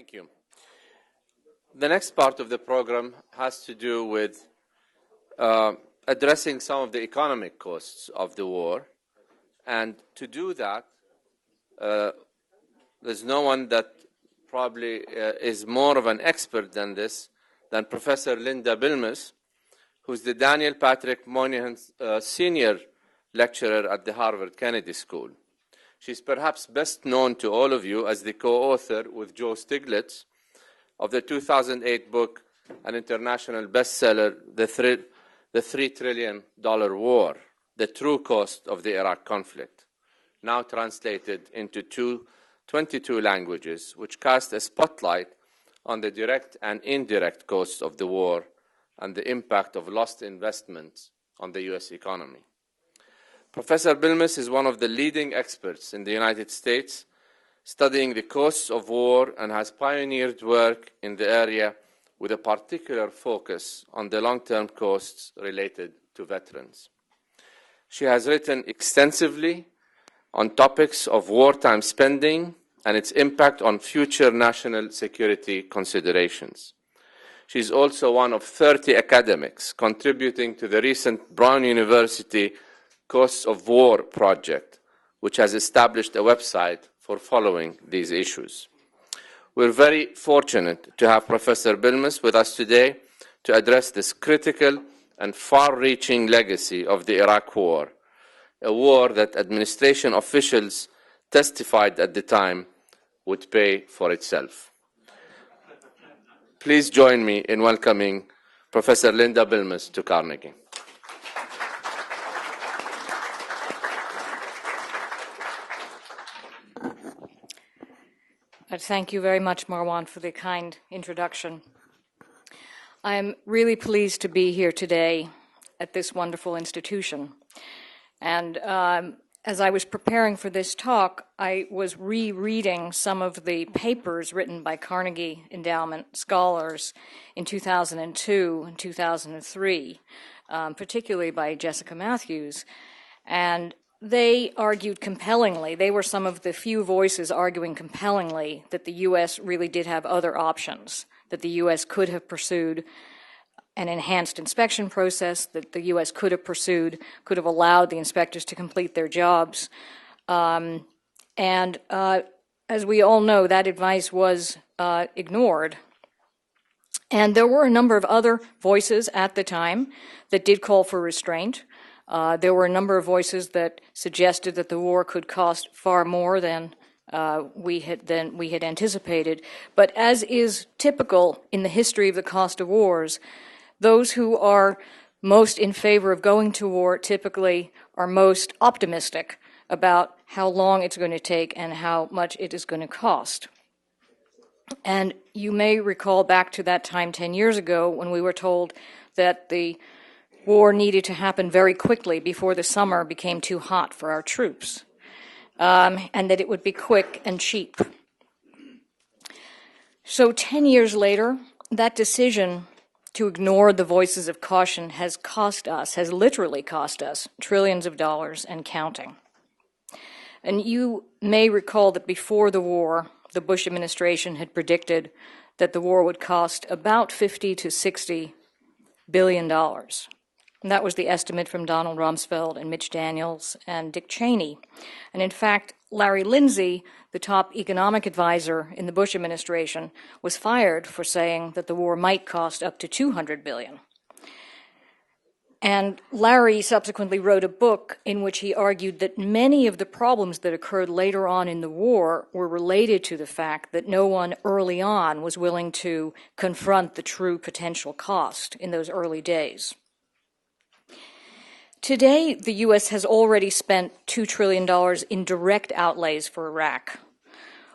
Thank you. The next part of the program has to do with addressing some of the economic costs of the war. And to do that, there's no one that probably is more of an expert than this than Professor Linda Bilmes, who's the Daniel Patrick Moynihan Senior Lecturer at the Harvard Kennedy School. She's perhaps best known to all of you as the co-author with Joe Stiglitz of the 2008 book, an international bestseller, The $3 Trillion War, The True Cost of the Iraq Conflict, now translated into 22 languages, which cast a spotlight on the direct and indirect costs of the war and the impact of lost investments on the U.S. economy. Professor Bilmes is one of the leading experts in the United States studying the costs of war and has pioneered work in the area with a particular focus on the long-term costs related to veterans. She has written extensively on topics of wartime spending and its impact on future national security considerations. She is also one of 30 academics contributing to the recent Brown University Costs of War project, which has established a website for following these issues. We're very fortunate to have Professor Bilmes with us today to address this critical and far-reaching legacy of the Iraq War, a war that administration officials testified at the time would pay for itself. Please join me in welcoming Professor Linda Bilmes to Carnegie. Thank you very much, Marwan, for the kind introduction. I'm really pleased to be here today at this wonderful institution. And as I was preparing for this talk, I was rereading some of the papers written by Carnegie Endowment scholars in 2002 and 2003, particularly by Jessica Matthews. And they argued compellingly, they were some of the few voices arguing compellingly that the U.S. really did have other options, that the U.S. could have pursued an enhanced inspection process, that the U.S. could have allowed the inspectors to complete their jobs. As we all know, that advice was ignored. And there were a number of other voices at the time that did call for restraint. There were a number of voices that suggested that the war could cost far more than we had anticipated. But as is typical in the history of the cost of wars, those who are most in favor of going to war typically are most optimistic about how long it's going to take and how much it is going to cost. And you may recall back to that time 10 years ago when we were told that the war needed to happen very quickly before the summer became too hot for our troops, and that it would be quick and cheap. So 10 years later, that decision to ignore the voices of caution has literally cost us trillions of dollars and counting. And you may recall that before the war, the Bush administration had predicted that the war would cost about $50 to $60 billion. And that was the estimate from Donald Rumsfeld and Mitch Daniels and Dick Cheney. And in fact, Larry Lindsey, the top economic advisor in the Bush administration, was fired for saying that the war might cost up to $200 billion. And Larry subsequently wrote a book in which he argued that many of the problems that occurred later on in the war were related to the fact that no one early on was willing to confront the true potential cost in those early days. Today, the U.S. has already spent $2 trillion in direct outlays for Iraq,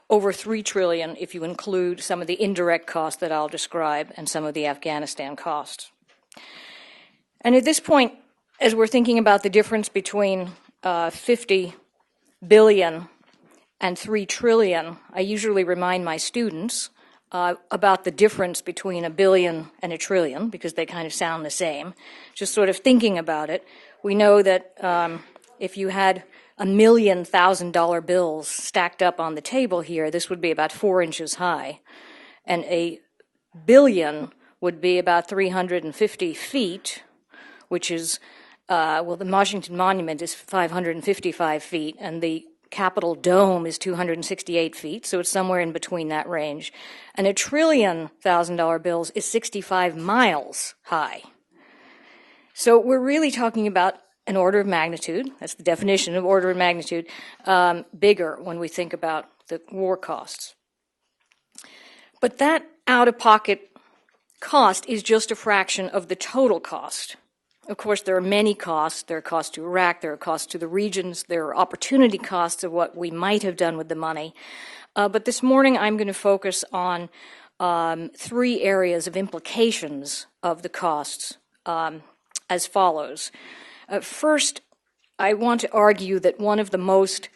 over $3 trillion if you include some of the indirect costs that I'll describe and some of the Afghanistan costs. And at this point, as we're thinking about the difference between $50 billion and $3 trillion, I usually remind my students about the difference between a billion and a trillion, because they kind of sound the same. Just sort of thinking about it, we know that if you had $1 million $1,000 bills stacked up on the table here, this would be about 4 inches high. and a billion would be about 350 feet, which is, well, the Washington Monument is 555 feet, and the Capitol Dome is 268 feet, so it's somewhere in between that range. And a trillion $1,000 bills is 65 miles high. So we're really talking about an order of magnitude, that's the definition of order of magnitude, bigger when we think about the war costs. But that out-of-pocket cost is just a fraction of the total cost. Of course, there are many costs. There are costs to Iraq, there are costs to the regions, there are opportunity costs of what we might have done with the money. But this morning I'm going to focus on 3 areas of implications of the costs as follows. First, I want to argue that one of the most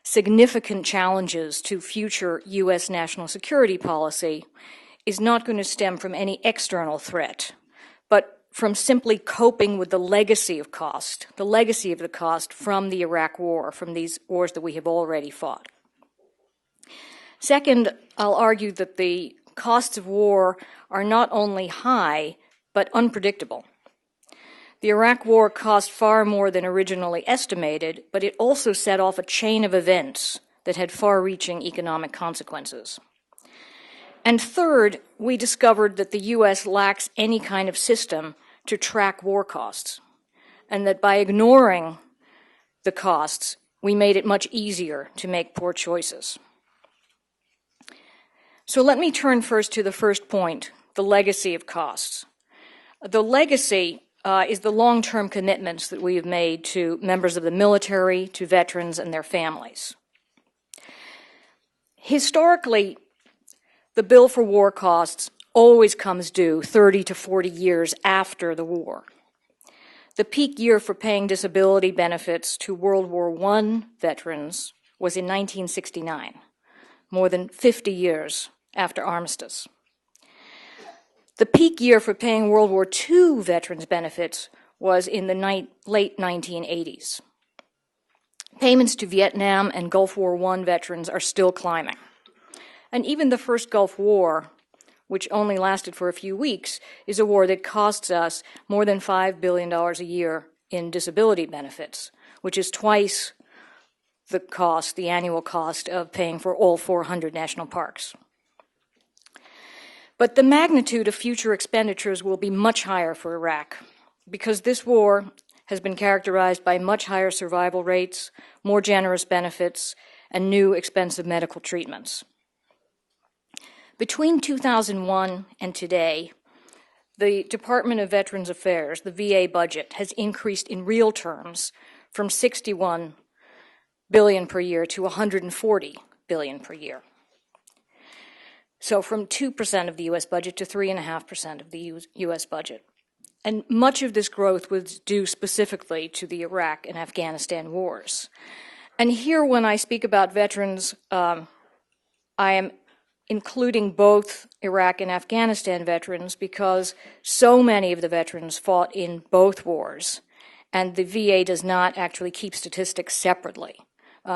significant challenges to future U.S. national security policy is not going to stem from any external threat, but from simply coping with the legacy of the cost from the Iraq War, from these wars that we have already fought. Second, I'll argue that the costs of war are not only high, but unpredictable. The Iraq War cost far more than originally estimated, but it also set off a chain of events that had far-reaching economic consequences. And third, we discovered that the U.S. lacks any kind of system to track war costs, and that by ignoring the costs, we made it much easier to make poor choices. So let me turn first to the first point, the legacy of costs. The legacy is the long-term commitments that we have made to members of the military, to veterans, and their families. Historically, the bill for war costs always comes due 30 to 40 years after the war. The peak year for paying disability benefits to World War I veterans was in 1969, more than 50 years after armistice. The peak year for paying World War II veterans benefits was in the late 1980s. Payments to Vietnam and Gulf War I veterans are still climbing. And even the first Gulf War, which only lasted for a few weeks, is a war that costs us more than $5 billion a year in disability benefits, which is twice the annual cost of paying for all 400 national parks. But the magnitude of future expenditures will be much higher for Iraq, because this war has been characterized by much higher survival rates, more generous benefits, and new expensive medical treatments. Between 2001 and today, the Department of Veterans Affairs, the VA budget, has increased in real terms from $61 billion per year to $140 billion per year. So from 2% of the U.S. budget to 3.5% of the U.S. budget. And much of this growth was due specifically to the Iraq and Afghanistan wars. And here, when I speak about veterans, I am including both Iraq and Afghanistan veterans because so many of the veterans fought in both wars, and the VA does not actually keep statistics separately.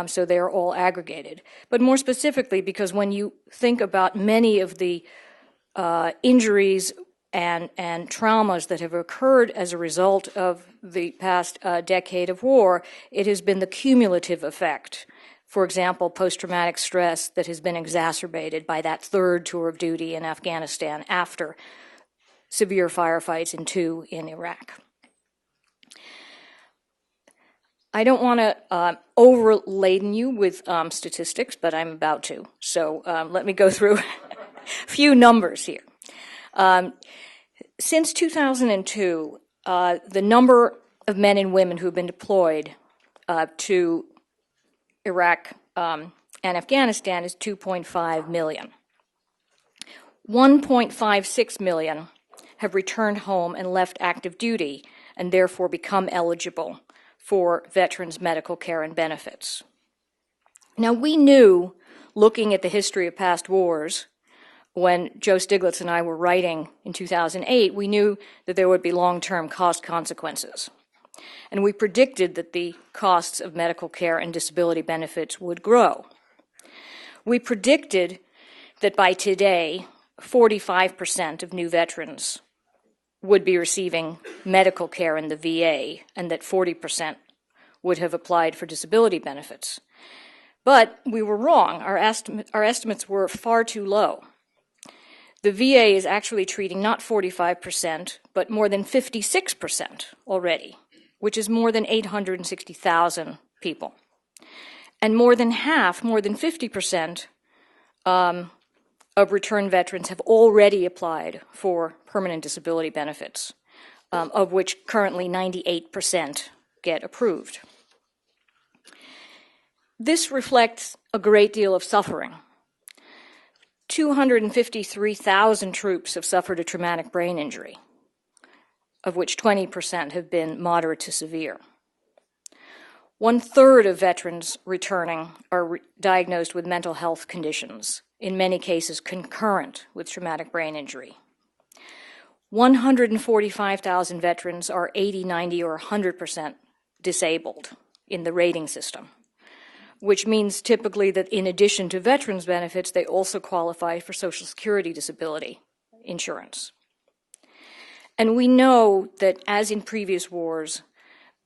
So they are all aggregated. But more specifically, because when you think about many of the injuries and traumas that have occurred as a result of the past decade of war, it has been the cumulative effect. For example, post-traumatic stress that has been exacerbated by that third tour of duty in Afghanistan after severe firefights and 2 in Iraq. I don't want to overladen you with statistics, but I'm about to. So let me go through a few numbers here. Since 2002, the number of men and women who have been deployed to Iraq and Afghanistan is 2.5 million. 1.56 million have returned home and left active duty and therefore become eligible for veterans' medical care and benefits. Now, we knew, looking at the history of past wars, when Joe Stiglitz and I were writing in 2008, we knew that there would be long-term cost consequences. And we predicted that the costs of medical care and disability benefits would grow. We predicted that by today, 45% of new veterans would be receiving medical care in the VA and that 40% would have applied for disability benefits. But we were wrong. Our estimates were far too low. The VA is actually treating not 45%, but more than 56% already, which is more than 860,000 people. And more than half, more than 50% of returned veterans have already applied for permanent disability benefits, of which currently 98% get approved. This reflects a great deal of suffering. 253,000 troops have suffered a traumatic brain injury, of which 20% have been moderate to severe. 1/3 of veterans returning are diagnosed with mental health conditions, in many cases concurrent with traumatic brain injury. 145,000 veterans are 80, 90, or 100% disabled in the rating system, which means typically that in addition to veterans benefits, they also qualify for Social Security disability insurance. And we know that, as in previous wars,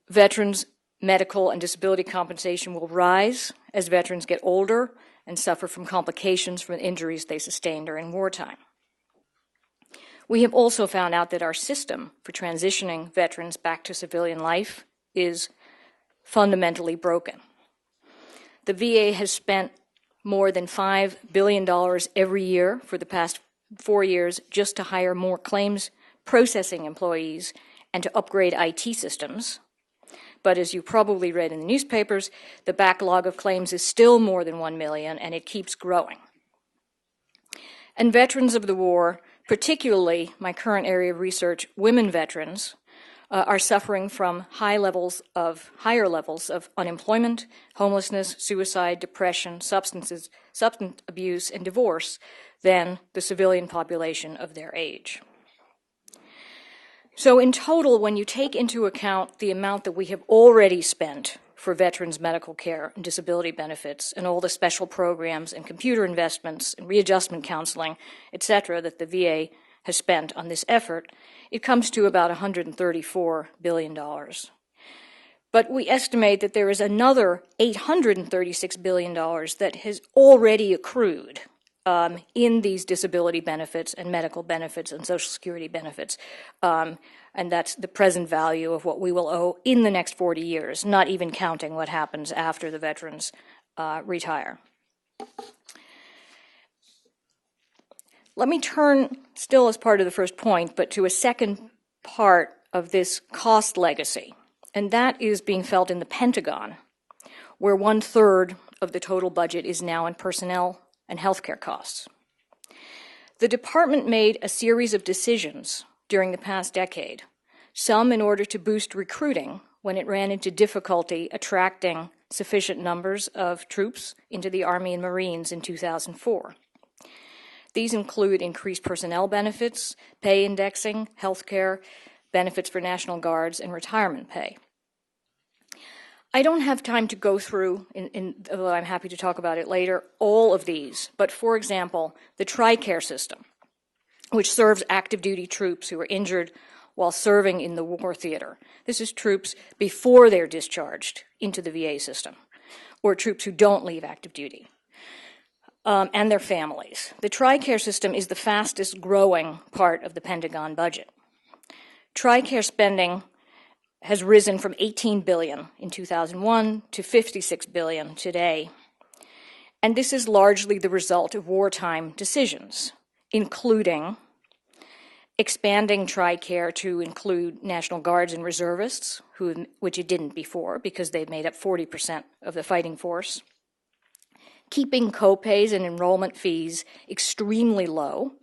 veterans' medical and disability compensation will rise as veterans get older and suffer from complications from injuries they sustained during wartime. We have also found out that our system for transitioning veterans back to civilian life is fundamentally broken. The VA has spent more than $5 billion every year for the past 4 years just to hire more claims processing employees and to upgrade IT systems. But as you probably read in the newspapers, the backlog of claims is still more than 1 million, and it keeps growing. And veterans of the war, particularly my current area of research, women veterans, are suffering from higher levels of unemployment, homelessness, suicide, depression, substance abuse, and divorce than the civilian population of their age. So in total, when you take into account the amount that we have already spent for veterans' medical care and disability benefits and all the special programs and computer investments and readjustment counseling, etc., that the VA has spent on this effort, it comes to about $134 billion. But we estimate that there is another $836 billion that has already accrued in these disability benefits and medical benefits and Social Security benefits. And that's the present value of what we will owe in the next 40 years, not even counting what happens after the veterans retire. Let me turn, still as part of the first point, but to a second part of this cost legacy, and that is being felt in the Pentagon, where 1/3 of the total budget is now in personnel and healthcare costs. The department made a series of decisions during the past decade, some in order to boost recruiting when it ran into difficulty attracting sufficient numbers of troops into the Army and Marines in 2004. These include increased personnel benefits, pay indexing, health care, benefits for National Guards, and retirement pay. I don't have time to go through, although I'm happy to talk about it later, all of these, but for example, the TRICARE system, which serves active duty troops who are injured while serving in the war theater. This is troops before they're discharged into the VA system, or troops who don't leave active duty. And their families. The TRICARE system is the fastest growing part of the Pentagon budget. TRICARE spending has risen from $18 billion in 2001 to $56 billion today. And this is largely the result of wartime decisions, including expanding TRICARE to include National Guards and reservists, which it didn't before because they'd made up 40% of the fighting force, keeping copays and enrollment fees extremely low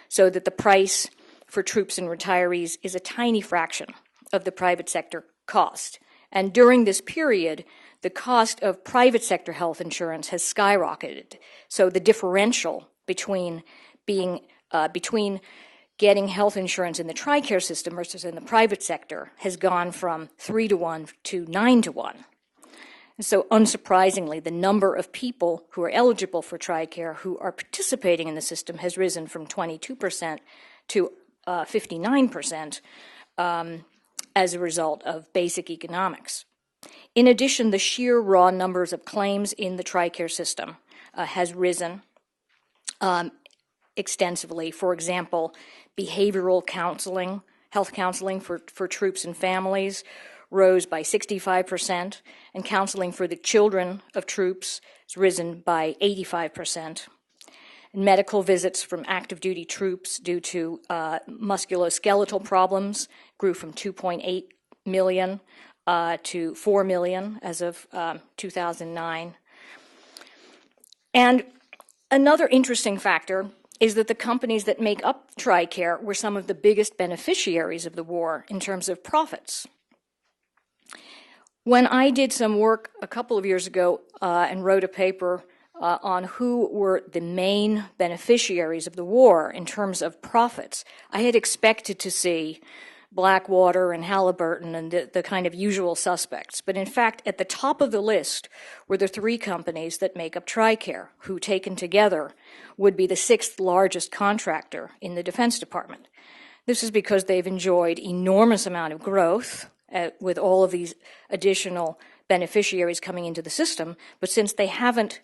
so that the price for troops and retirees is a tiny fraction of the private sector cost. And during this period, the cost of private sector health insurance has skyrocketed. So the differential between getting health insurance in the TRICARE system versus in the private sector has gone from 3-to-1 to 9-to-1. And so unsurprisingly, the number of people who are eligible for TRICARE who are participating in the system has risen from 22% to 59% as a result of basic economics. In addition, the sheer raw numbers of claims in the TRICARE system has risen extensively. For example, behavioral counseling, health counseling for troops and families rose by 65%, and counseling for the children of troops has risen by 85%. And medical visits from active duty troops due to musculoskeletal problems grew from 2.8 million to 4 million as of 2009. And another interesting factor is that the companies that make up TRICARE were some of the biggest beneficiaries of the war in terms of profits. When I did some work a couple of years ago and wrote a paper on who were the main beneficiaries of the war in terms of profits, I had expected to see Blackwater and Halliburton and the kind of usual suspects. But in fact, at the top of the list were the three companies that make up TRICARE, who taken together would be the sixth largest contractor in the Defense Department. This is because they've enjoyed enormous amount of growth with all of these additional beneficiaries coming into the system, but since they haven't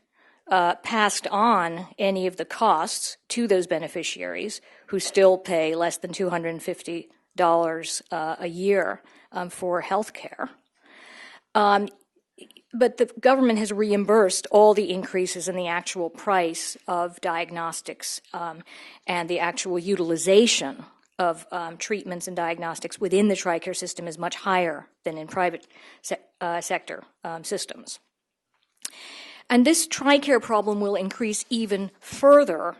passed on any of the costs to those beneficiaries who still pay less than $250 a year for health care. But the government has reimbursed all the increases in the actual price of diagnostics and the actual utilization of treatments and diagnostics within the TRICARE system is much higher than in private sector systems. And this TRICARE problem will increase even further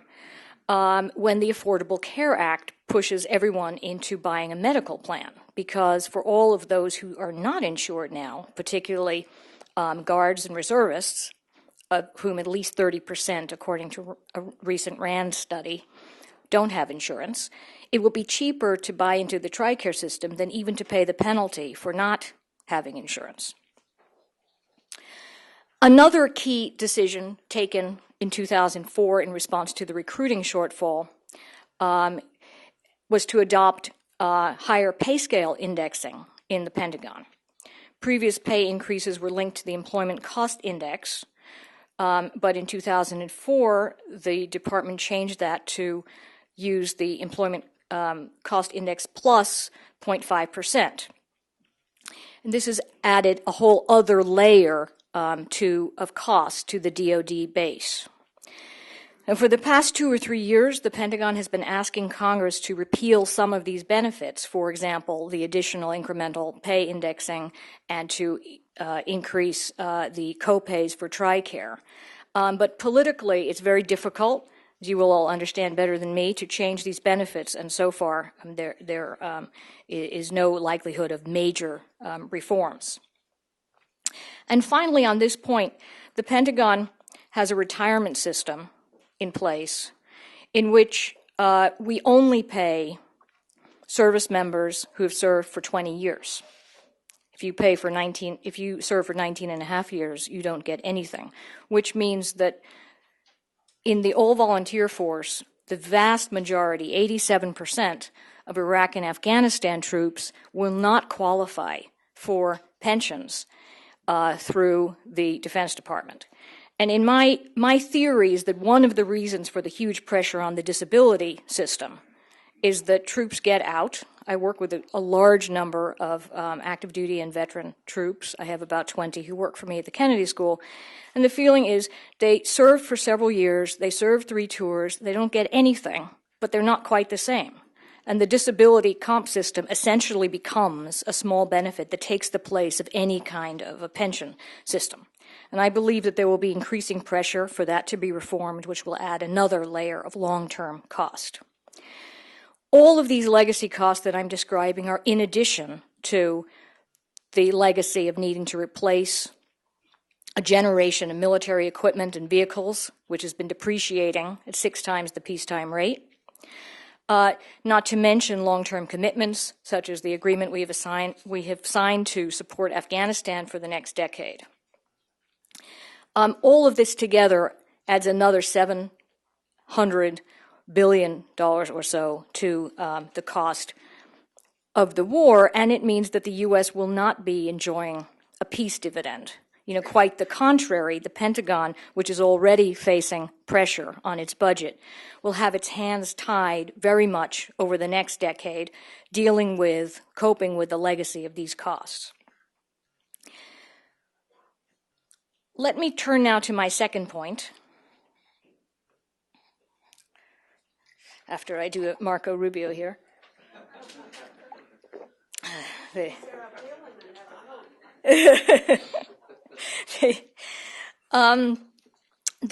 when the Affordable Care Act pushes everyone into buying a medical plan, because for all of those who are not insured now, particularly guards and reservists, of whom at least 30%, according to a recent RAND study, don't have insurance, it will be cheaper to buy into the TRICARE system than even to pay the penalty for not having insurance. Another key decision taken in 2004 in response to the recruiting shortfall was to adopt higher pay scale indexing in the Pentagon. Previous pay increases were linked to the Employment Cost Index, but in 2004, the department changed that to use the Employment Cost Index plus 0.5%. And this has added a whole other layer of cost to the DoD base. And for the past 2 or 3 years, the Pentagon has been asking Congress to repeal some of these benefits, for example, the additional incremental pay indexing, and to increase the co-pays for TRICARE. But politically, it's very difficult, as you will all understand better than me, to change these benefits, and so far there is no likelihood of major reforms. And finally, on this point, the Pentagon has a retirement system in place in which we only pay service members who have served for 20 years. If you serve for 19 and a half years, you don't get anything, which means that in the all-volunteer force, the vast majority, 87% of Iraq and Afghanistan troops will not qualify for pensions through the Defense Department. And in my theory is that one of the reasons for the huge pressure on the disability system is that troops get out. I work with a large number of active duty and veteran troops. I have about 20 who work for me at the Kennedy School. And the feeling is they serve for several years, they serve 3 tours, they don't get anything, but they're not quite the same. And the disability comp system essentially becomes a small benefit that takes the place of any kind of a pension system. And I believe that there will be increasing pressure for that to be reformed, which will add another layer of long-term cost. All of these legacy costs that I'm describing are in addition to the legacy of needing to replace a generation of military equipment and vehicles, which has been depreciating at 6 times the peacetime rate. Not to mention long-term commitments, such as the agreement we have signed to support Afghanistan for the next decade. All of this together adds another $700 billion or so to the cost of the war, and it means that the U.S. will not be enjoying a peace dividend. Quite the contrary, the Pentagon, which is already facing pressure on its budget, will have its hands tied very much over the next decade, coping with the legacy of these costs. Let me turn now to my second point, after I do a Marco Rubio here. The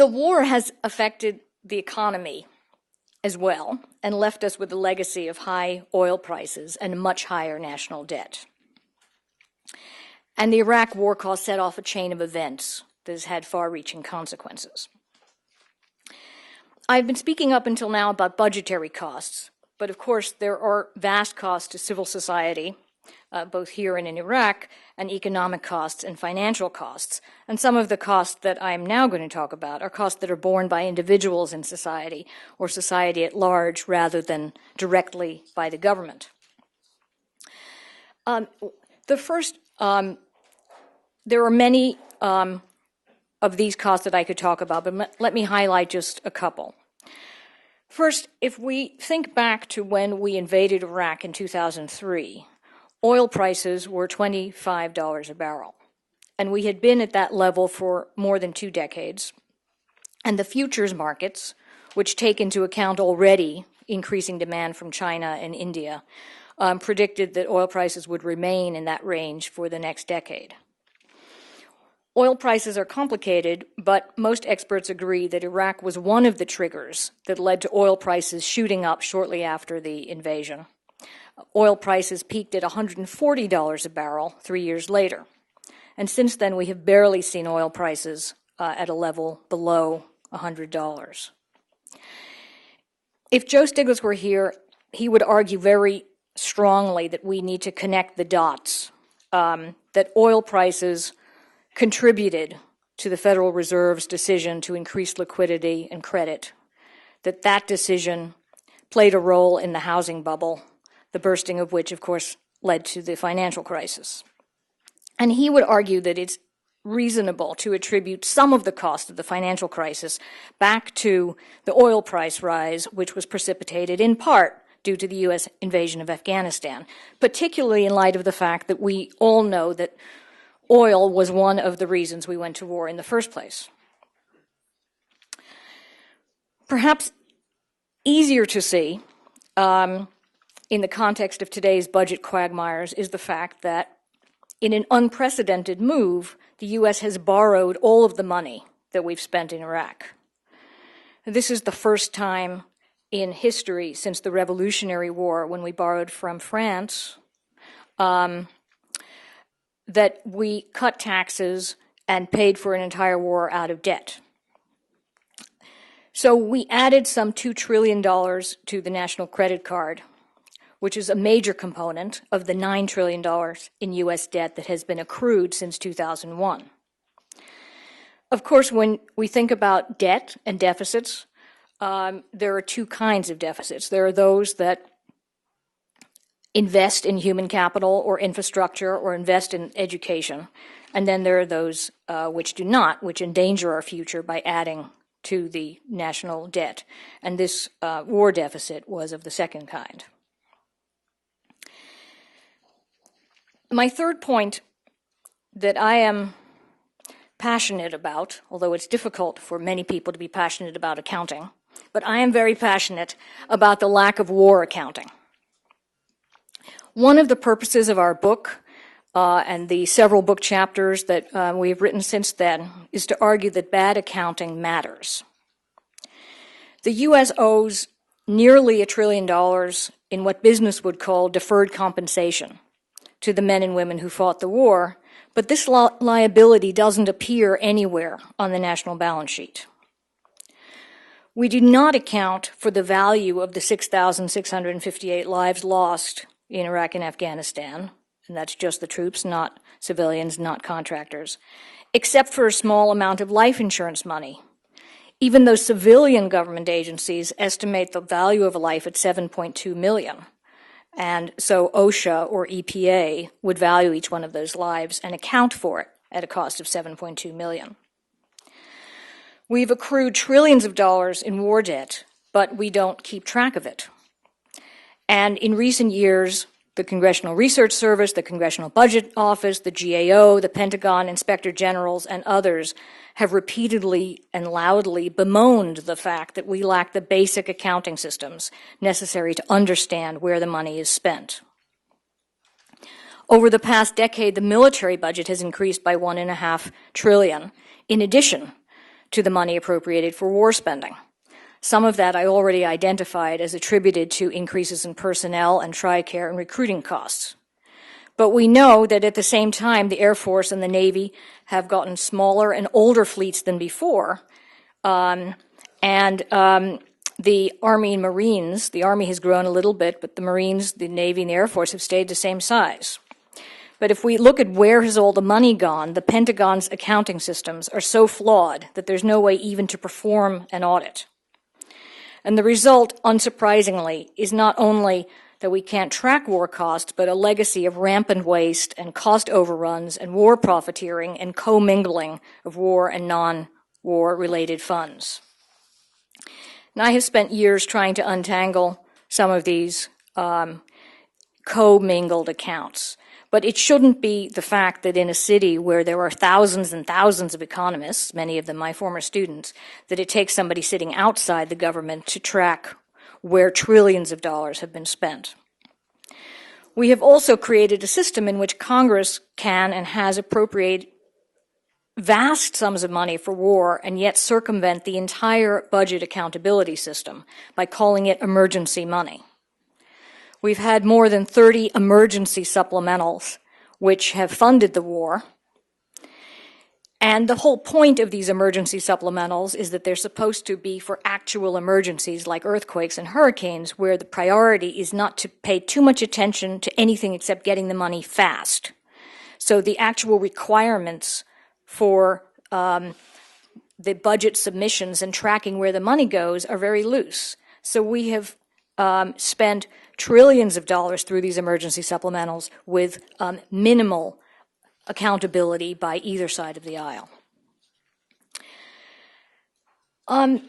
war has affected the economy as well and left us with a legacy of high oil prices and much higher national debt. And the Iraq war cost set off a chain of events that has had far-reaching consequences. I've been speaking up until now about budgetary costs, but of course there are vast costs to civil society, both here and in Iraq, and economic costs and financial costs. And some of the costs that I'm now going to talk about are costs that are borne by individuals in society or society at large rather than directly by the government. The first, there are many of these costs that I could talk about, but let me highlight just a couple. First, if we think back to when we invaded Iraq in 2003, oil prices were $25 a barrel, and we had been at that level for more than 2 decades. And the futures markets, which take into account already increasing demand from China and India, predicted that oil prices would remain in that range for the next decade. Oil prices are complicated, but most experts agree that Iraq was one of the triggers that led to oil prices shooting up shortly after the invasion. Oil prices peaked at $140 a barrel 3 years later. And since then, we have barely seen oil prices at a level below $100. If Joe Stiglitz were here, he would argue very strongly that we need to connect the dots, that oil prices contributed to the Federal Reserve's decision to increase liquidity and credit, that decision played a role in the housing bubble, the bursting of which, of course, led to the financial crisis. And he would argue that it's reasonable to attribute some of the cost of the financial crisis back to the oil price rise, which was precipitated in part due to the U.S. invasion of Afghanistan, particularly in light of the fact that we all know that oil was one of the reasons we went to war in the first place. Perhaps easier to see in the context of today's budget quagmires is the fact that in an unprecedented move, the U.S. has borrowed all of the money that we've spent in Iraq. This is the first time in history since the Revolutionary War, when we borrowed from France, that we cut taxes and paid for an entire war out of debt. So we added some $2 trillion to the national credit card, which is a major component of the $9 trillion in U.S. debt that has been accrued since 2001. Of course, when we think about debt and deficits, there are 2 kinds of deficits. There are those that invest in human capital or infrastructure or invest in education. And then there are those which do not, which endanger our future by adding to the national debt. And this war deficit was of the second kind. My third point that I am passionate about, although it's difficult for many people to be passionate about accounting, but I am very passionate about the lack of war accounting. One of the purposes of our book and the several book chapters that we've written since then is to argue that bad accounting matters. The U.S. owes nearly $1 trillion in what business would call deferred compensation to the men and women who fought the war, but this liability doesn't appear anywhere on the national balance sheet. We do not account for the value of the 6,658 lives lost in Iraq and Afghanistan, and that's just the troops, not civilians, not contractors, except for a small amount of life insurance money. Even though civilian government agencies estimate the value of a life at $7.2 million. And so OSHA or EPA would value each one of those lives and account for it at a cost of $7.2 million. We've accrued trillions of dollars in war debt, but we don't keep track of it. And in recent years, the Congressional Research Service, the Congressional Budget Office, the GAO, the Pentagon, Inspector Generals, and others have repeatedly and loudly bemoaned the fact that we lack the basic accounting systems necessary to understand where the money is spent. Over the past decade, the military budget has increased by $1.5 trillion, in addition to the money appropriated for war spending. Some of that I already identified as attributed to increases in personnel and TRICARE and recruiting costs. But we know that at the same time, the Air Force and the Navy have gotten smaller and older fleets than before. The Army and Marines, the Army has grown a little bit, but the Marines, the Navy, and the Air Force have stayed the same size. But if we look at where has all the money gone, the Pentagon's accounting systems are so flawed that there's no way even to perform an audit. And the result, unsurprisingly, is not only that we can't track war costs, but a legacy of rampant waste and cost overruns and war profiteering and commingling of war and non-war related funds. And I have spent years trying to untangle some of these commingled accounts. But it shouldn't be the fact that in a city where there are thousands and thousands of economists, many of them my former students, that it takes somebody sitting outside the government to track where trillions of dollars have been spent. We have also created a system in which Congress can and has appropriated vast sums of money for war and yet circumvent the entire budget accountability system by calling it emergency money. We've had more than 30 emergency supplementals which have funded the war. And the whole point of these emergency supplementals is that they're supposed to be for actual emergencies like earthquakes and hurricanes, where the priority is not to pay too much attention to anything except getting the money fast. So the actual requirements for the budget submissions and tracking where the money goes are very loose. So we have spent trillions of dollars through these emergency supplementals with minimal accountability by either side of the aisle. I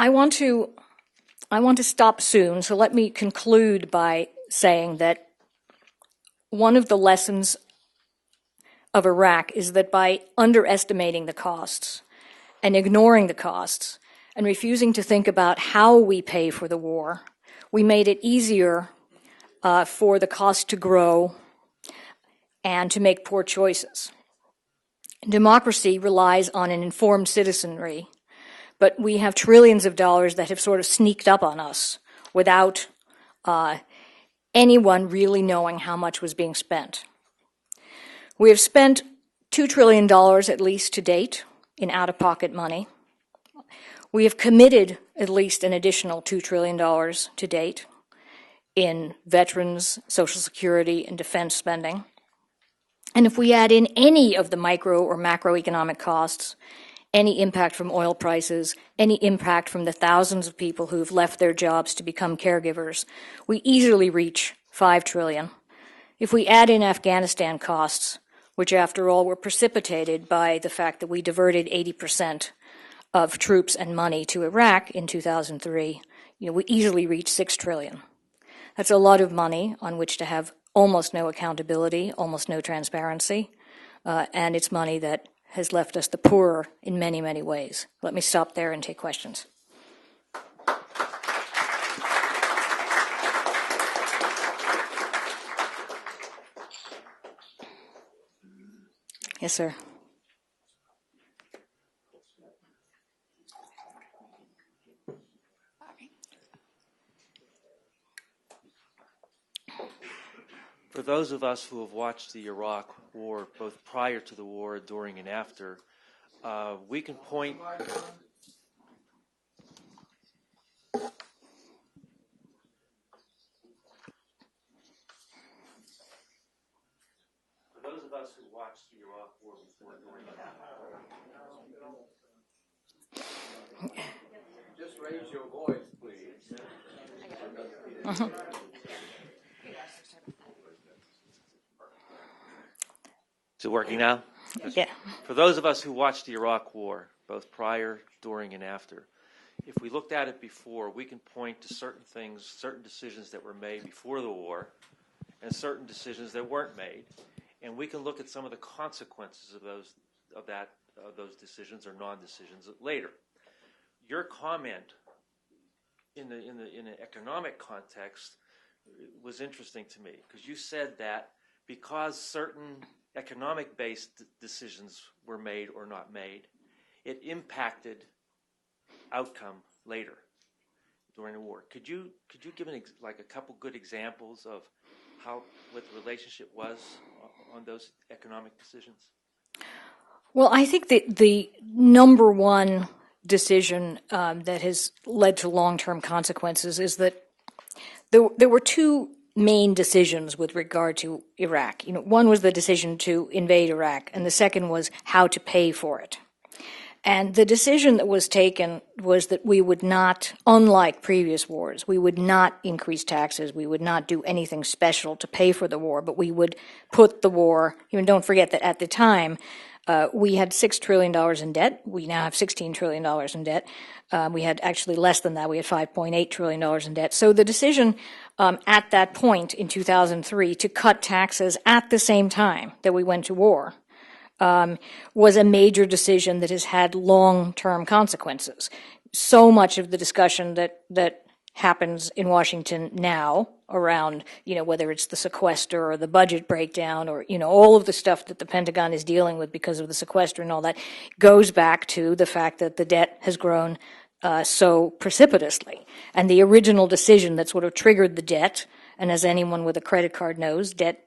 want to stop soon, so let me conclude by saying that one of the lessons of Iraq is that by underestimating the costs and ignoring the costs and refusing to think about how we pay for the war, we made it easier for the cost to grow and to make poor choices. Democracy relies on an informed citizenry, but we have trillions of dollars that have sort of sneaked up on us without anyone really knowing how much was being spent. We have spent $2 trillion at least to date in out-of-pocket money. We have committed at least an additional $2 trillion to date in veterans, Social Security, and defense spending. And if we add in any of the micro or macroeconomic costs, any impact from oil prices, any impact from the thousands of people who've left their jobs to become caregivers, we easily reach $5 trillion. If we add in Afghanistan costs, which after all were precipitated by the fact that we diverted 80% of troops and money to Iraq in 2003, we easily reach $6 trillion. That's a lot of money on which to have almost no accountability, almost no transparency, and it's money that has left us the poorer in many, many ways. Let me stop there and take questions. Yes, sir. For those of us who have watched the Iraq War, both prior to the war, during, and after, we can point. For those of us us who watched the Iraq War before, during, and after. Just raise your voice, please. Is it working now? Yeah. For those of us who watched the Iraq War, both prior, during, and after, if we looked at it before, we can point to certain things, certain decisions that were made before the war, and certain decisions that weren't made, and we can look at some of the consequences of those decisions or non-decisions later. Your comment in an economic context was interesting to me, because you said that because certain economic-based decisions were made or not made, it impacted outcome later during the war. Could you give a couple good examples of what the relationship was on those economic decisions? Well, I think that the number one decision that has led to long-term consequences is that there were two main decisions with regard to Iraq. One was the decision to invade Iraq, and the second was how to pay for it. And the decision that was taken was that we would not, unlike previous wars, we would not increase taxes, we would not do anything special to pay for the war, but we would put the war, don't forget that at the time, we had $6 trillion in debt. We now have $16 trillion in debt. We had actually less than that. We had $5.8 trillion in debt. So the decision at that point in 2003 to cut taxes at the same time that we went to war was a major decision that has had long-term consequences. So much of the discussion that happens in Washington now around, whether it's the sequester or the budget breakdown or, all of the stuff that the Pentagon is dealing with because of the sequester and all that, goes back to the fact that the debt has grown so precipitously. And the original decision that sort of triggered the debt, and as anyone with a credit card knows, debt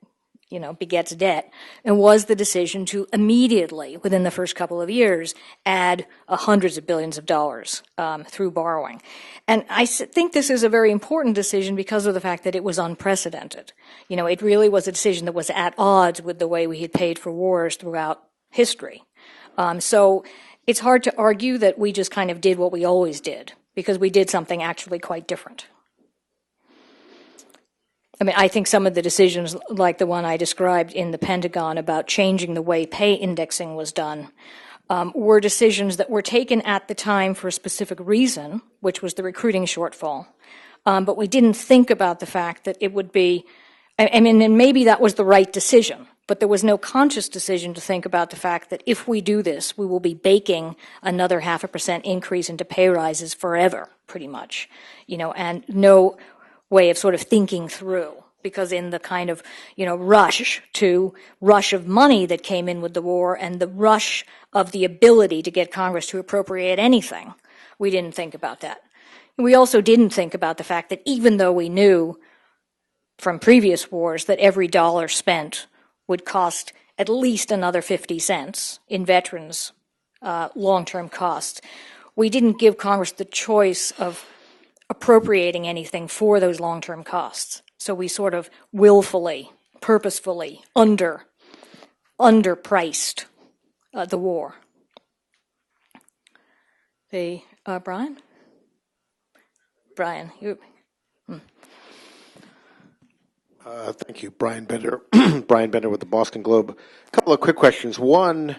begets debt, and was the decision to immediately, within the first couple of years, add hundreds of billions of dollars through borrowing. And I think this is a very important decision because of the fact that it was unprecedented. It really was a decision that was at odds with the way we had paid for wars throughout history. So it's hard to argue that we just kind of did what we always did, because we did something actually quite different. I think some of the decisions, like the one I described in the Pentagon about changing the way pay indexing was done, were decisions that were taken at the time for a specific reason, which was the recruiting shortfall. But we didn't think about the fact that it would be, and maybe that was the right decision, but there was no conscious decision to think about the fact that if we do this, we will be baking another 0.5% increase into pay rises forever, pretty much, and no way of sort of thinking through, because in the kind of, rush of money that came in with the war and the rush of the ability to get Congress to appropriate anything, we didn't think about that. We also didn't think about the fact that even though we knew from previous wars that every dollar spent would cost at least another 50 cents in veterans' long-term costs, we didn't give Congress the choice of appropriating anything for those long-term costs. So we sort of willfully, purposefully underpriced the war. Brian? Brian, you. Thank you, Brian Bender. Brian Bender with the Boston Globe. A couple of quick questions. One,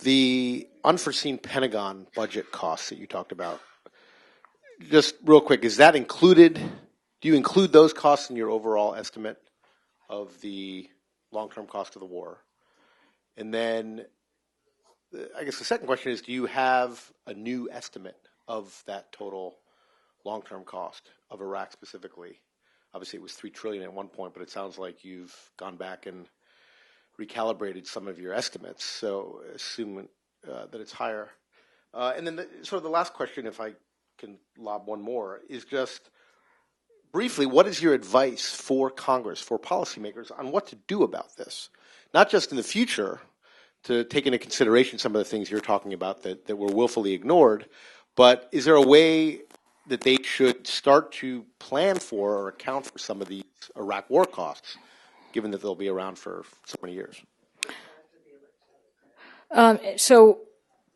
the unforeseen Pentagon budget costs that you talked about. Just real quick, is that included? Do you include those costs in your overall estimate of the long-term cost of the war? And then I guess the second question is, do you have a new estimate of that total long-term cost of Iraq specifically? Obviously, it was $3 trillion at one point, but it sounds like you've gone back and recalibrated some of your estimates, so assume that it's higher. And then sort of the last question, if I can lob one more, is just briefly, what is your advice for Congress, for policymakers, on what to do about this? Not just in the future, to take into consideration some of the things you're talking about that were willfully ignored, but is there a way that they should start to plan for or account for some of these Iraq war costs, given that they'll be around for so many years? So,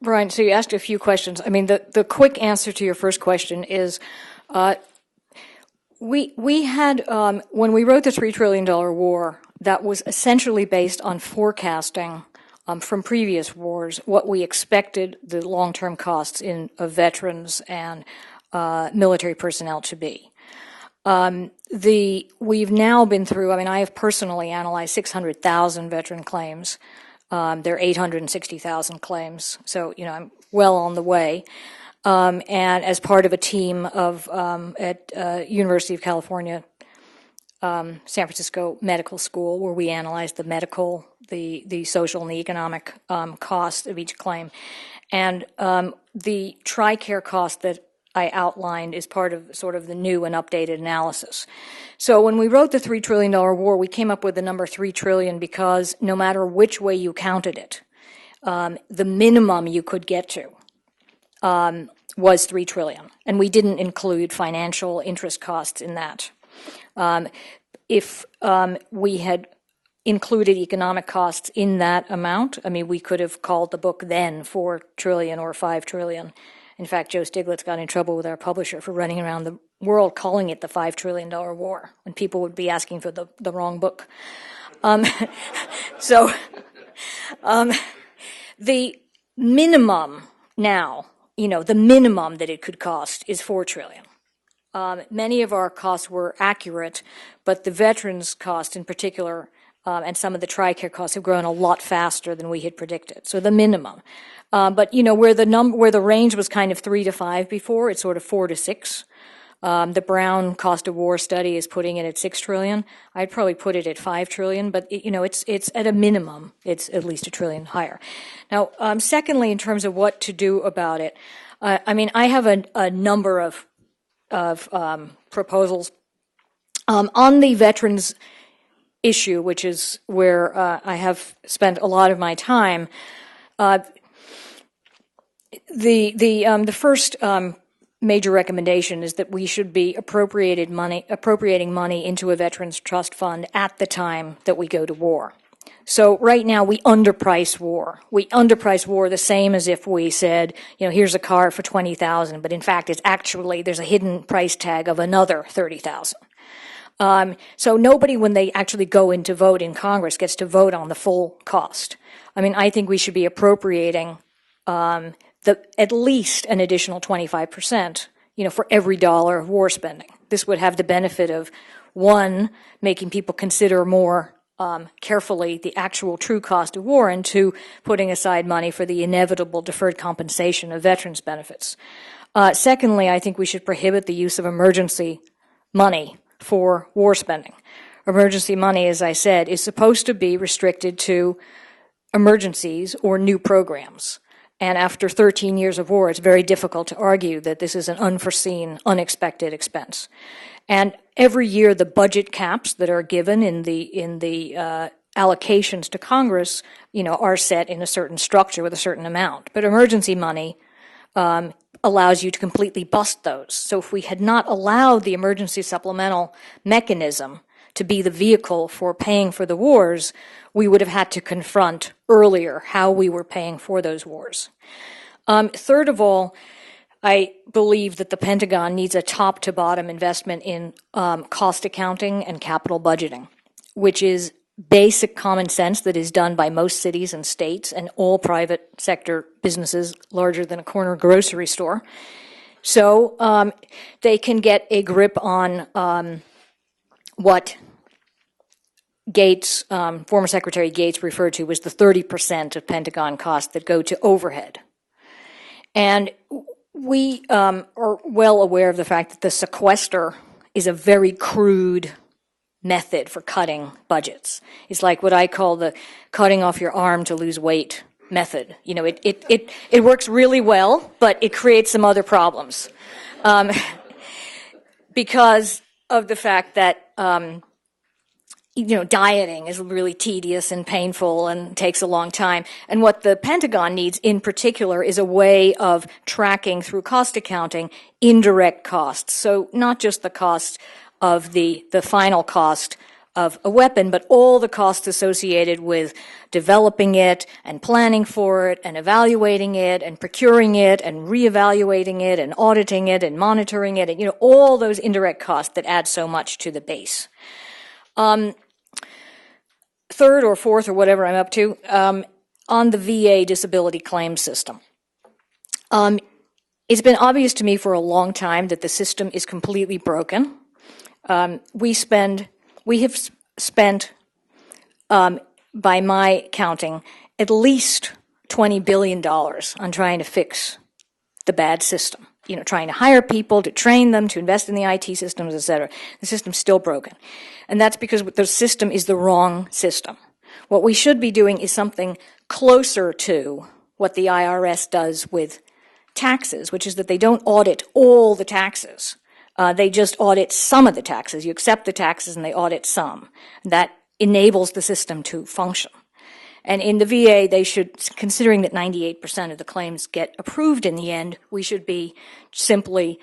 Brian, so you asked a few questions. I mean, the quick answer to your first question is we had, when we wrote the $3 trillion war, that was essentially based on forecasting from previous wars what we expected the long-term costs of veterans and military personnel to be. We've now been through, I mean, I have personally analyzed 600,000 veteran claims. There are 860,000 claims, so, I'm well on the way. And as part of a team at University of California, San Francisco Medical School, where we analyzed the medical, the social, and the economic cost of each claim. And the TRICARE cost that I outlined is part of sort of the new and updated analysis. So when we wrote the $3 trillion war, we came up with the number 3 trillion because no matter which way you counted it, the minimum you could get to was 3 trillion. And we didn't include financial interest costs in that. If we had included economic costs in that amount, I mean, we could have called the book then 4 trillion or 5 trillion. In fact, Joe Stiglitz got in trouble with our publisher for running around the world calling it the $5 trillion war when people would be asking for the wrong book. The minimum now, the minimum that it could cost is 4 trillion. Many of our costs were accurate, but the veterans' cost in particular and some of the TRICARE costs have grown a lot faster than we had predicted. So the minimum. But where the range was kind of 3 to 5 before, it's sort of 4 to 6. The Brown cost of war study is putting it at 6 trillion. I'd probably put it at 5 trillion, but it's at a minimum, it's at least $1 trillion higher. Now, secondly, in terms of what to do about it, I mean, I have a number of proposals on the veterans issue, which is where I have spent a lot of my time. The first major recommendation is that we should be appropriating money into a veterans trust fund at the time that we go to war. So right now we underprice war. We underprice war the same as if we said, here's a car for $20,000, but in fact it's actually, there's a hidden price tag of another $30,000. So nobody, when they actually go in to vote in Congress, gets to vote on the full cost. I mean, I think we should be appropriating at least an additional 25%, for every dollar of war spending. This would have the benefit of, one, making people consider more carefully the actual true cost of war, and two, putting aside money for the inevitable deferred compensation of veterans' benefits. Secondly, I think we should prohibit the use of emergency money for war spending. Emergency money, as I said, is supposed to be restricted to emergencies or new programs. And after 13 years of war, it's very difficult to argue that this is an unforeseen, unexpected expense. And every year, the budget caps that are given in the allocations to Congress, are set in a certain structure with a certain amount. But emergency money allows you to completely bust those. So if we had not allowed the emergency supplemental mechanism to be the vehicle for paying for the wars, we would have had to confront earlier how we were paying for those wars. Third of all, I believe that the Pentagon needs a top-to-bottom investment in cost accounting and capital budgeting, which is basic common sense that is done by most cities and states and all private sector businesses larger than a corner grocery store. So they can get a grip on what Gates, former Secretary Gates referred to as the 30% of Pentagon costs that go to overhead. And we are well aware of the fact that the sequester is a very crude method for cutting budgets. It's like what I call the cutting off your arm to lose weight method. It works really well, but it creates some other problems because of the fact that dieting is really tedious and painful and takes a long time. And what the Pentagon needs in particular is a way of tracking through cost accounting indirect costs. So not just the cost of the final cost of a weapon, but all the costs associated with developing it and planning for it and evaluating it and procuring it and reevaluating it and auditing it and monitoring it, and, all those indirect costs that add so much to the base. Third or fourth or whatever I'm up to, on the VA disability claims system. It's been obvious to me for a long time that the system is completely broken. We have spent, by my counting, at least $20 billion on trying to fix the bad system. Trying to hire people, to train them, to invest in the IT systems, et cetera. The system's still broken. And that's because the system is the wrong system. What we should be doing is something closer to what the IRS does with taxes, which is that they don't audit all the taxes. They just audit some of the taxes. You accept the taxes and they audit some. That enables the system to function. And in the VA, they should, considering that 98% of the claims get approved in the end, we should be simply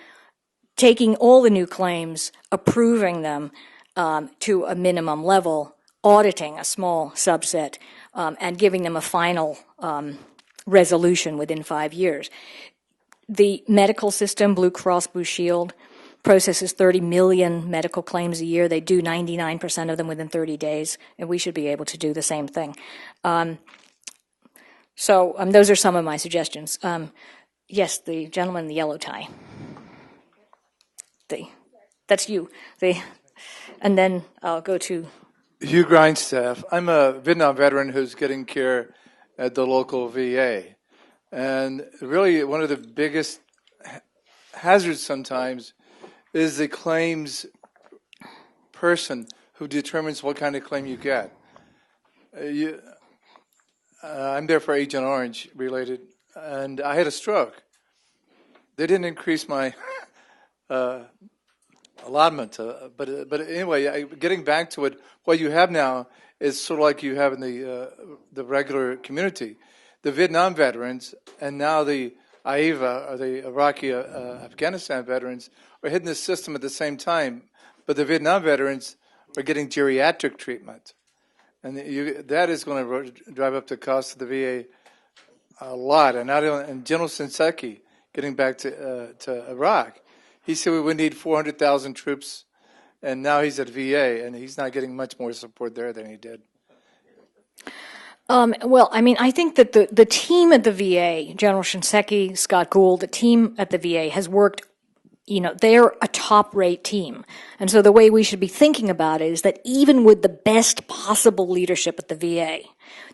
taking all the new claims, approving them to a minimum level, auditing a small subset, and giving them a final resolution within 5 years. The medical system, Blue Cross Blue Shield, processes 30 million medical claims a year. They do 99% of them within 30 days, and we should be able to do the same thing. So those are some of my suggestions. Yes, the gentleman in the yellow tie. That's you. And then I'll go to... Hugh Grindstaff. I'm a Vietnam veteran who's getting care at the local VA. And really one of the biggest hazards sometimes is the claims person who determines what kind of claim you get. I'm there for Agent Orange related, and I had a stroke. They didn't increase my allotment, but anyway, getting back to it, what you have now is sort of like you have in the regular community. The Vietnam veterans and now the AIVA, or the Iraqi Afghanistan veterans, are hitting the system at the same time, but the Vietnam veterans are getting geriatric treatment. And that is going to drive up the cost of the VA a lot. And General Shinseki, getting back to Iraq, he said we would need 400,000 troops, and now he's at VA, and he's not getting much more support there than he did. Well, I mean, I think that the team at the VA, General Shinseki, Scott Gould, the team at the VA has worked, they're a top-rate team. And so the way we should be thinking about it is that even with the best possible leadership at the VA,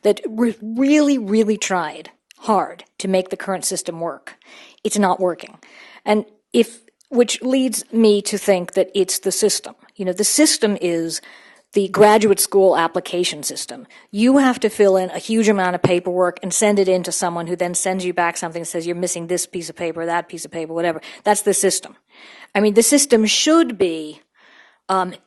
that really, really tried hard to make the current system work, it's not working. And which leads me to think that it's the system. The system is the graduate school application system. You have to fill in a huge amount of paperwork and send it in to someone who then sends you back something that says you're missing this piece of paper, that piece of paper, whatever. That's the system. I mean, the system should be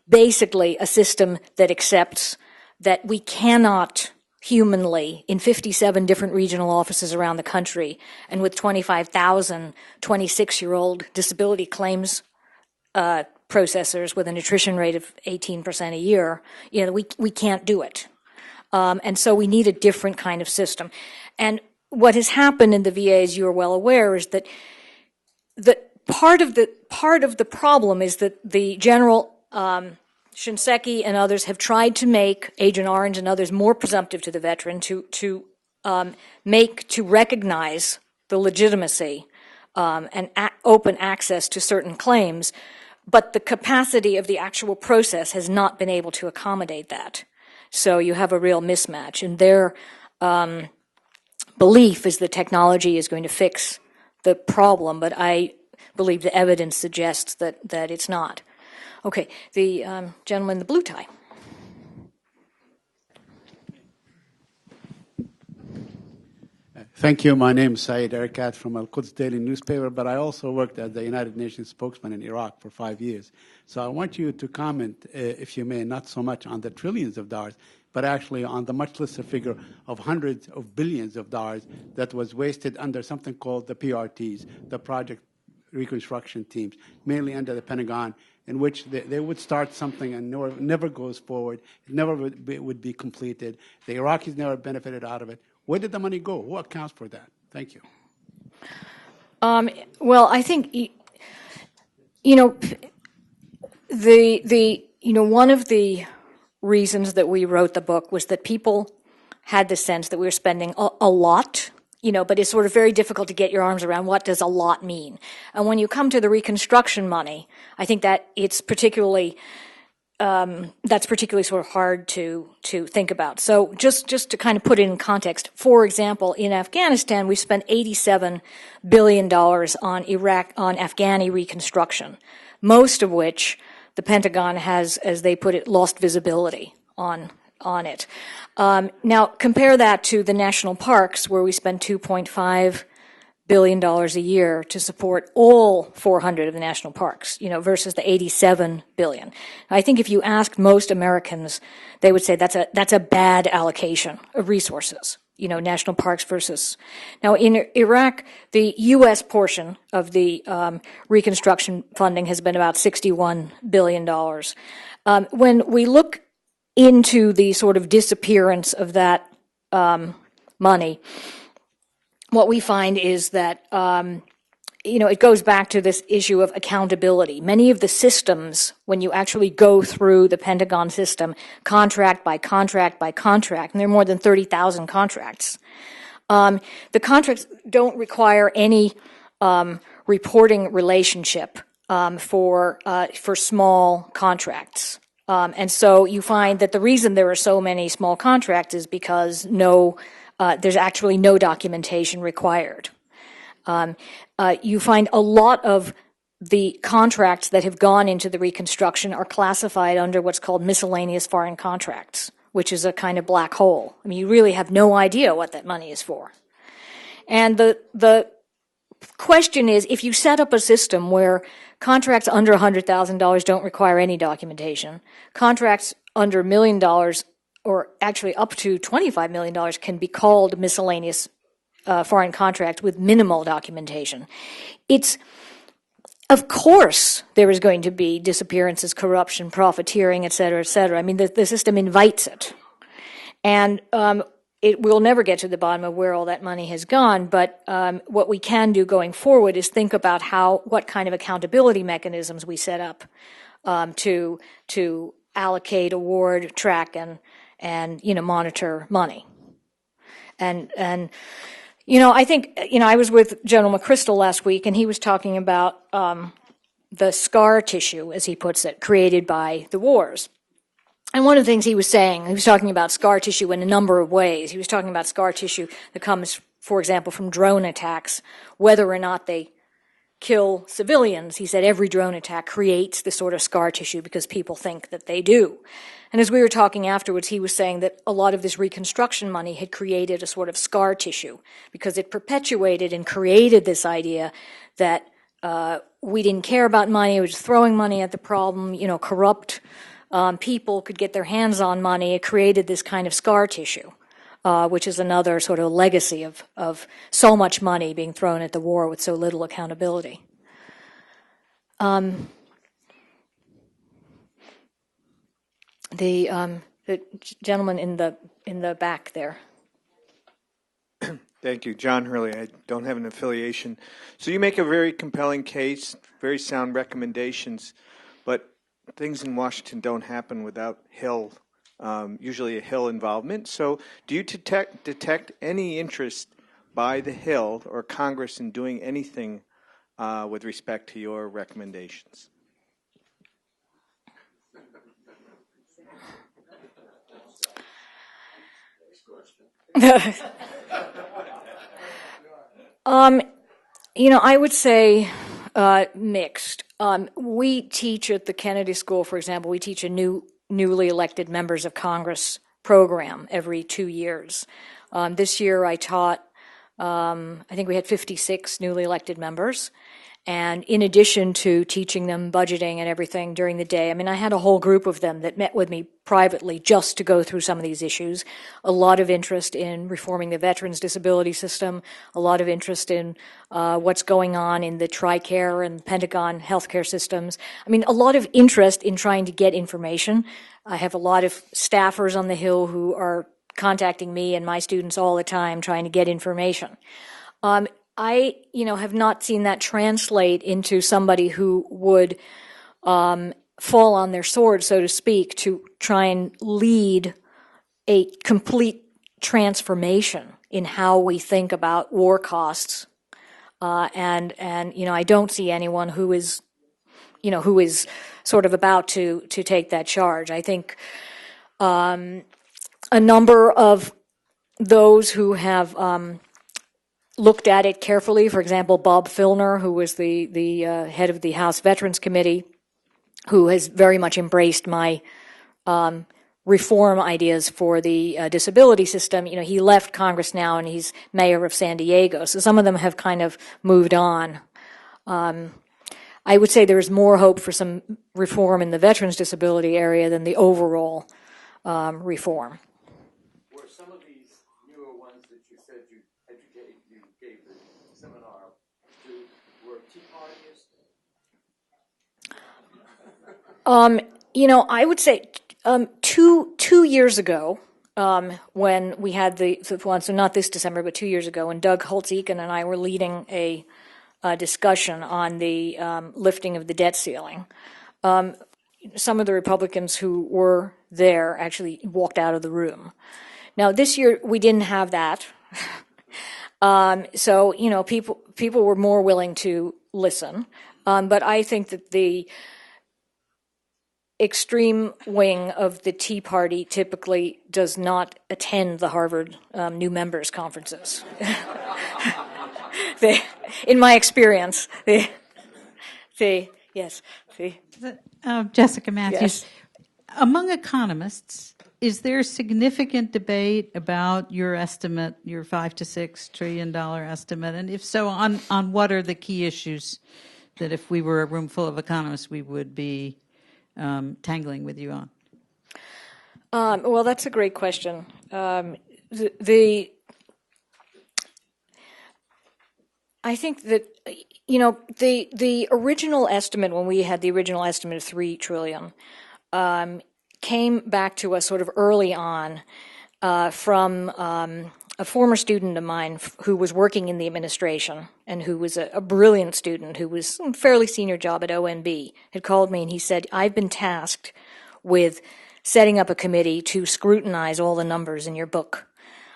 basically a system that accepts that we cannot humanly, in 57 different regional offices around the country, and with 25,000 26-year-old disability claims processors with an attrition rate of 18% a year, we can't do it. And so we need a different kind of system. And what has happened in the VA, as you are well aware, is that part of the problem is that the General Shinseki and others have tried to make Agent Orange and others more presumptive to the veteran to recognize the legitimacy and open access to certain claims. But the capacity of the actual process has not been able to accommodate that. So you have a real mismatch. And their belief is that technology is going to fix the problem, but I believe the evidence suggests that it's not. Okay, the gentleman in the blue tie. Thank you. My name is Saeed Erekat from Al-Quds Daily newspaper, but I also worked as the United Nations spokesman in Iraq for 5 years. So I want you to comment, if you may, not so much on the trillions of dollars, but actually on the much lesser figure of hundreds of billions of dollars that was wasted under something called the PRTs, the Project Reconstruction Teams, mainly under the Pentagon in which they would start something and never goes forward, it never would be completed. The Iraqis never benefited out of it. Where did the money go? Who accounts for that? Thank you. Well, I think, one of the reasons that we wrote the book was that people had the sense that we were spending a lot, but it's sort of very difficult to get your arms around what does a lot mean. And when you come to the Reconstruction money, I think that it's particularly sort of hard to think about. So just to kind of put it in context, for example, in Afghanistan, we spent $87 billion on Afghani reconstruction, most of which the Pentagon has, as they put it, lost visibility on it. Now, compare that to the national parks, where we spend $2.5 billion a year to support all 400 of the national parks, versus the $87 billion. I think if you asked most Americans, they would say that's a bad allocation of resources. National parks versus. Now, in Iraq, the U.S. portion of the reconstruction funding has been about $61 billion. When we look into the sort of disappearance of that money, what we find is that, it goes back to this issue of accountability. Many of the systems, when you actually go through the Pentagon system, contract by contract by contract, and there are more than 30,000 contracts, the contracts don't require any reporting relationship for small contracts. And so you find that the reason there are so many small contracts is because there's actually no documentation required. You find a lot of the contracts that have gone into the reconstruction are classified under what's called miscellaneous foreign contracts, which is a kind of black hole. I mean, you really have no idea what that money is for. And the question is, if you set up a system where contracts under $100,000 don't require any documentation, contracts under $1 million or actually up to $25 million can be called miscellaneous foreign contract with minimal documentation. Of course, there is going to be disappearances, corruption, profiteering, et cetera, et cetera. I mean, the system invites it. And it will never get to the bottom of where all that money has gone, but what we can do going forward is think about what kind of accountability mechanisms we set up to allocate, award, track, and monitor money. And I think, I was with General McChrystal last week, and he was talking about the scar tissue, as he puts it, created by the wars. And one of the things he was saying, he was talking about scar tissue in a number of ways. He was talking about scar tissue that comes, for example, from drone attacks, whether or not they kill civilians. He said every drone attack creates this sort of scar tissue because people think that they do. And as we were talking afterwards, he was saying that a lot of this reconstruction money had created a sort of scar tissue because it perpetuated and created this idea that we didn't care about money, we were just throwing money at the problem, corrupt people could get their hands on money. It created this kind of scar tissue, which is another sort of legacy of so much money being thrown at the war with so little accountability. The gentleman in the back there. Thank you. John Hurley. I don't have an affiliation. So you make a very compelling case, very sound recommendations, but things in Washington don't happen without Hill, usually a Hill involvement. So do you detect any interest by the Hill or Congress in doing anything with respect to your recommendations? I would say mixed. We teach at the Kennedy School, for example, we teach a newly elected members of Congress program every 2 years. This year I taught, I think we had 56 newly elected members, And in addition to teaching them budgeting and everything during the day, I mean, I had a whole group of them that met with me privately just to go through some of these issues. A lot of interest in reforming the veterans disability system, a lot of interest in what's going on in the TRICARE and Pentagon healthcare systems. I mean, a lot of interest in trying to get information. I have a lot of staffers on the Hill who are contacting me and my students all the time trying to get information. I, have not seen that translate into somebody who would fall on their sword, so to speak, to try and lead a complete transformation in how we think about war costs. And I don't see anyone who is sort of about to take that charge. I think a number of those who have looked at it carefully, for example, Bob Filner, who was the head of the House Veterans Committee, who has very much embraced my reform ideas for the disability system. He left Congress now and he's mayor of San Diego, so some of them have kind of moved on. I would say there's more hope for some reform in the veterans disability area than the overall reform. Were some of these newer ones that you said you gave the seminar to, were Tea Partyist? I would say 2 years ago, when we had the one, so not this December, but 2 years ago, when Doug Holtz-Eakin and I were leading a discussion on the lifting of the debt ceiling. Some of the Republicans who were there actually walked out of the room. Now, this year we didn't have that. So, people were more willing to listen. But I think that the extreme wing of the Tea Party typically does not attend the Harvard new members conferences. In my experience, yes. Jessica Matthews. Yes. Among economists, is there significant debate about your estimate, your $5 to $6 trillion estimate? And if so, on what are the key issues that if we were a room full of economists, we would be tangling with you on? Well, that's a great question. I think that, the original estimate, when we had the original estimate of $3 trillion, came back to us sort of early on from a former student of mine who was working in the administration and who was a brilliant student who was a fairly senior job at OMB, had called me and he said, I've been tasked with setting up a committee to scrutinize all the numbers in your book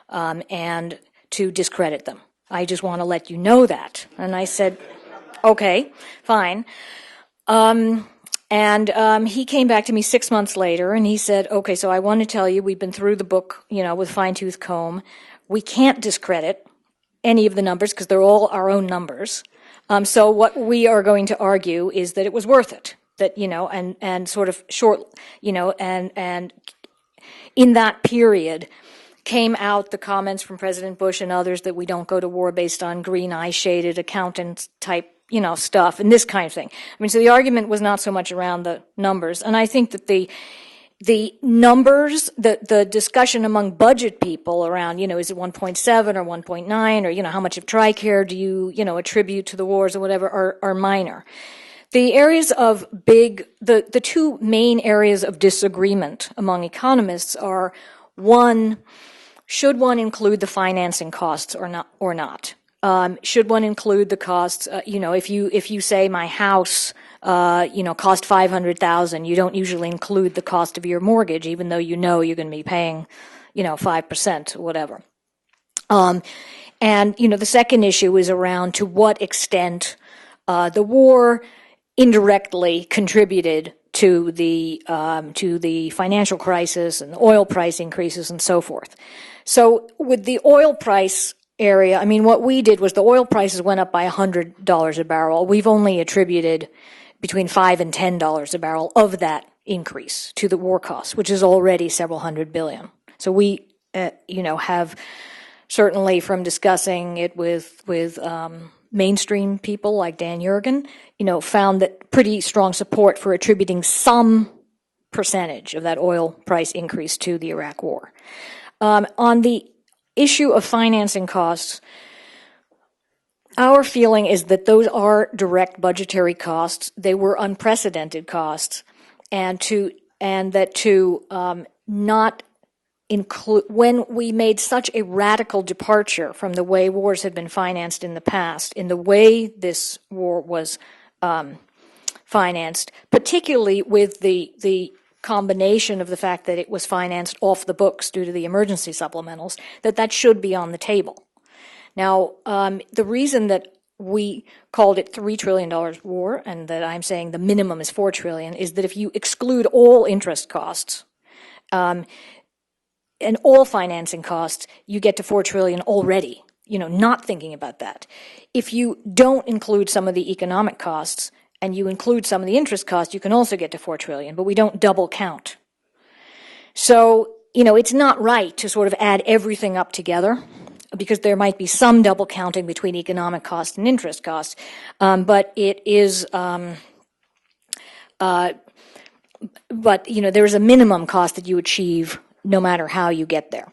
and to discredit them. I just want to let you know that. And I said, okay, fine. And he came back to me 6 months later and he said, okay, so I want to tell you, we've been through the book, with fine-tooth comb. We can't discredit any of the numbers because they're all our own numbers. So what we are going to argue is that it was worth it. That, and sort of short, and in that period came out the comments from President Bush and others that we don't go to war based on green eye-shaded accountant type, stuff and this kind of thing. I mean, so the argument was not so much around the numbers. And I think that the numbers, the discussion among budget people around, is it 1.7 or 1.9 or, how much of TRICARE do you, attribute to the wars or whatever are minor. The areas of the two main areas of disagreement among economists are, one, should one include the financing costs or not? Should one include the costs? If you say my house, cost $500,000, you don't usually include the cost of your mortgage, even though you're going to be paying, 5% or whatever. And the second issue is around to what extent the war indirectly contributed to the financial crisis and the oil price increases and so forth. So with the oil price area, I mean, what we did was the oil prices went up by $100 a barrel. We've only attributed between $5 and $10 a barrel of that increase to the war costs, which is already several hundred billion. So we, have certainly from discussing it with mainstream people like Dan Yergin, found that pretty strong support for attributing some percentage of that oil price increase to the Iraq War. On the issue of financing costs, our feeling is that those are direct budgetary costs. They were unprecedented costs, and that to not include, when we made such a radical departure from the way wars had been financed in the past, in the way this war was financed, particularly with the combination of the fact that it was financed off the books due to the emergency supplementals, that should be on the table. Now, the reason that we called it $3 trillion war, and that I'm saying the minimum is $4 trillion, is that if you exclude all interest costs and all financing costs, you get to $4 trillion already, not thinking about that. If you don't include some of the economic costs and you include some of the interest costs, you can also get to $4 trillion, but we don't double count. So, it's not right to sort of add everything up together, because there might be some double counting between economic costs and interest costs, but it is, but there is a minimum cost that you achieve no matter how you get there.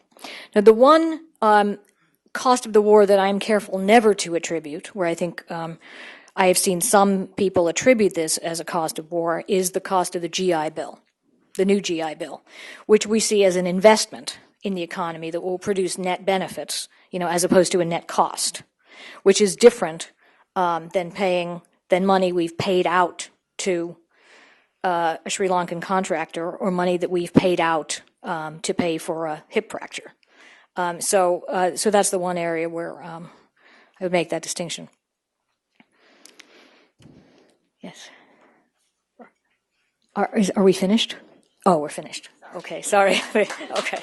Now, the one cost of the war that I'm careful never to attribute, where I think I have seen some people attribute this as a cost of war, is the cost of the GI Bill, the new GI Bill, which we see as an investment in the economy that will produce net benefits, as opposed to a net cost, which is different than money we've paid out to a Sri Lankan contractor, or money that we've paid out to pay for a hip fracture. So that's the one area where I would make that distinction. Yes. Are we finished? Oh, we're finished. Okay, sorry. Okay.